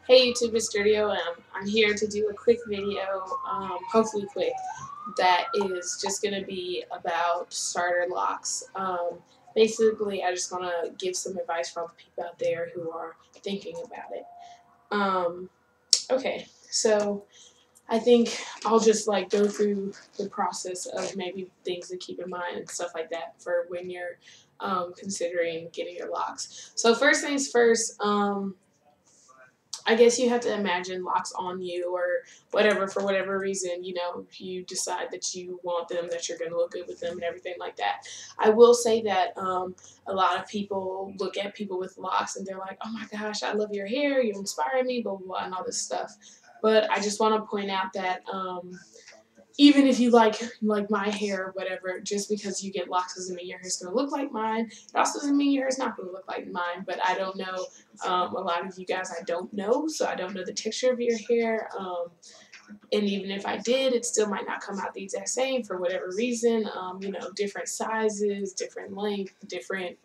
Hey YouTube, it's Dirtio. I'm here to do a quick video, hopefully quick, that is just going to be about starter locks. Basically, I just want to give some advice for all the people out there who are thinking about it. Um, okay, so I think I'll just like go through the process of maybe things to keep in mind and stuff like that for when you're considering getting your locks. So first things first, I guess you have to imagine locks on you or whatever for whatever reason, if you decide that you want them, that you're going to look good with them and everything like that. I will say that a lot of people look at people with locks and they're like, oh my gosh, I love your hair, you inspire me, blah, blah, blah, and all this stuff. But I just want to point out that even if you like my hair or whatever, just because you get locks doesn't mean your hair's going to look like mine. It also doesn't mean your hair's not going to look like mine. But I don't know. A lot of you guys I don't know, so I don't know the texture of your hair. And even if I did, it still might not come out the exact same for whatever reason. Different sizes, different length, different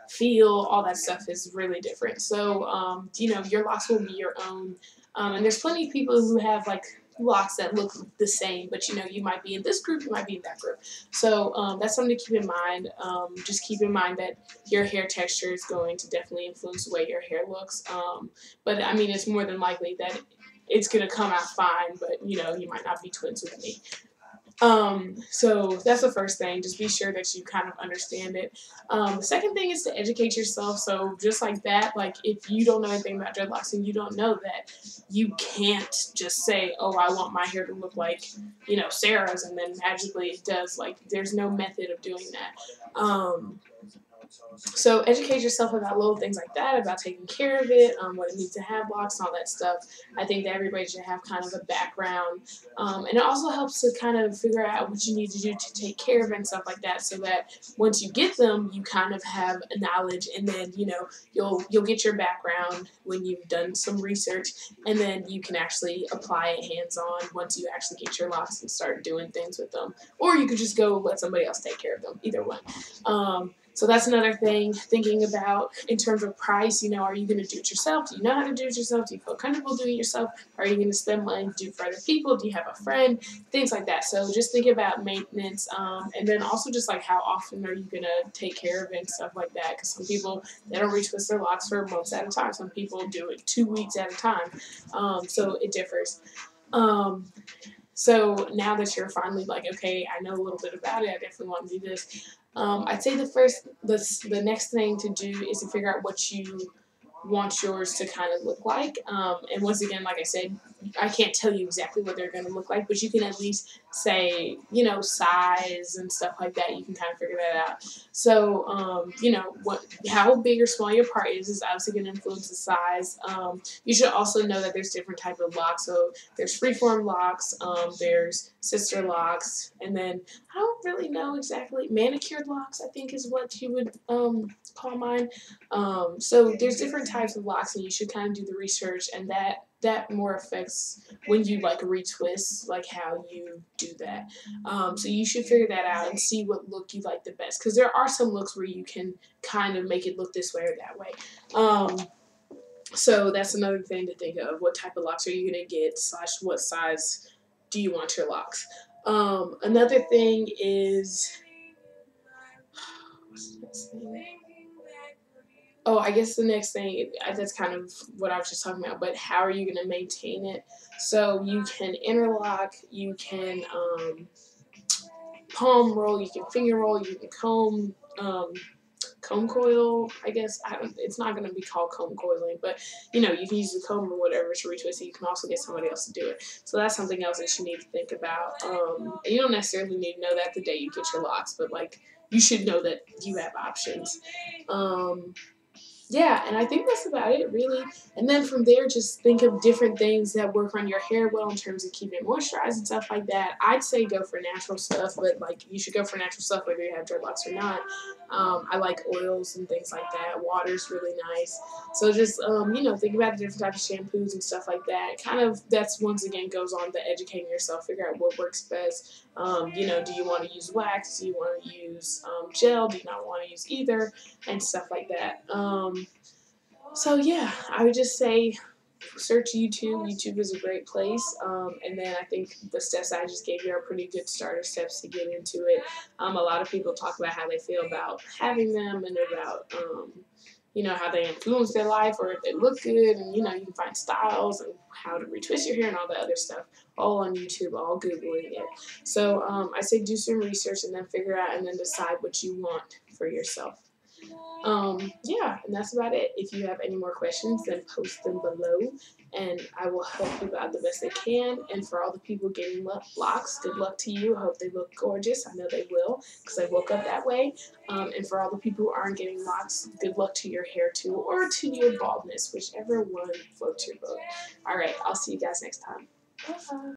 feel, all that stuff is really different. So, your locks will be your own. And there's plenty of people who have like locks that look the same, but you might be in this group, you might be in that group. So that's something to keep in mind. Just keep in mind that your hair texture is going to definitely influence the way your hair looks. But I mean, it's more than likely that it's going to come out fine, but you might not be twins with me. So that's the first thing. Just be sure that you kind of understand it. The second thing is to educate yourself. So just like that, like if you don't know anything about dreadlocks and you don't know that, you can't just say, oh, I want my hair to look like, Sarah's, and then magically it does. Like there's no method of doing that. So educate yourself about little things like that, about taking care of it, what it needs to have, locks, and all that stuff. I think that everybody should have kind of a background, and it also helps to kind of figure out what you need to do to take care of it and stuff like that, so that once you get them, you kind of have a knowledge, and then you'll get your background when you've done some research, and then you can actually apply it hands-on once you actually get your locks and start doing things with them, or you could just go let somebody else take care of them. Either one. So that's another thing, thinking about in terms of price, are you going to do it yourself? Do you know how to do it yourself? Do you feel comfortable doing it yourself? Are you going to spend money to do it for other people? Do you have a friend? Things like that. So just think about maintenance, and then also just like how often are you going to take care of it and stuff like that, because some people, they don't retwist their locks for months at a time. Some people do it 2 weeks at a time. So it differs. So now that you're finally like, okay, I know a little bit about it, I definitely want to do this. I'd say the next thing to do is to figure out what you want yours to kind of look like. And once again, like I said, I can't tell you exactly what they're going to look like, but you can at least say, size and stuff like that. You can kind of figure that out. So, how big or small your part is obviously going to influence the size. You should also know that there's different types of locks. So there's freeform locks, there's sister locks, and then I don't really know exactly. Manicured locks, I think, is what you would call mine. So there's different types of locks, and you should kind of do the research, and that more affects when you like retwist, like how you do that. So you should figure that out and see what look you like the best, because there are some looks where you can kind of make it look this way or that way. So that's another thing to think of. What type of locks are you gonna get? / what size do you want your locks? Another thing is, what's the next thing? Oh, I guess the next thing, that's kind of what I was just talking about, but how are you going to maintain it? So you can interlock, you can palm roll, you can finger roll, you can comb coil, I guess. It's not going to be called comb coiling, but you can use the comb or whatever to retwist it. You can also get somebody else to do it. So that's something else that you need to think about. You don't necessarily need to know that the day you get your locks, but like you should know that you have options. Yeah, and I think that's about it, really. And then from there, just think of different things that work on your hair well in terms of keeping it moisturized and stuff like that. I'd say go for natural stuff, but like you should go for natural stuff whether you have dreadlocks or not. I like oils and things like that. Water's really nice. So just think about the different types of shampoos and stuff like that. Kind of that's once again goes on to educating yourself, figure out what works best. Do you want to use wax? Do you want to use gel? Do you not want to use either? And stuff like that. So yeah, I would just say search YouTube. YouTube is a great place. And then I think the steps I just gave you are pretty good starter steps to get into it. A lot of people talk about how they feel about having them and about, how they influence their life or if they look good. And, you can find styles and how to retwist your hair and all that other stuff all on YouTube, all Googling it. So I say do some research and then figure out and then decide what you want for yourself. Yeah, and that's about it. If you have any more questions, then post them below, and I will help people out the best I can. And for all the people getting locks, good luck to you. I hope they look gorgeous. I know they will, because I woke up that way. And for all the people who aren't getting locks, good luck to your hair too, or to your baldness, whichever one floats your boat. All right, I'll see you guys next time. Bye.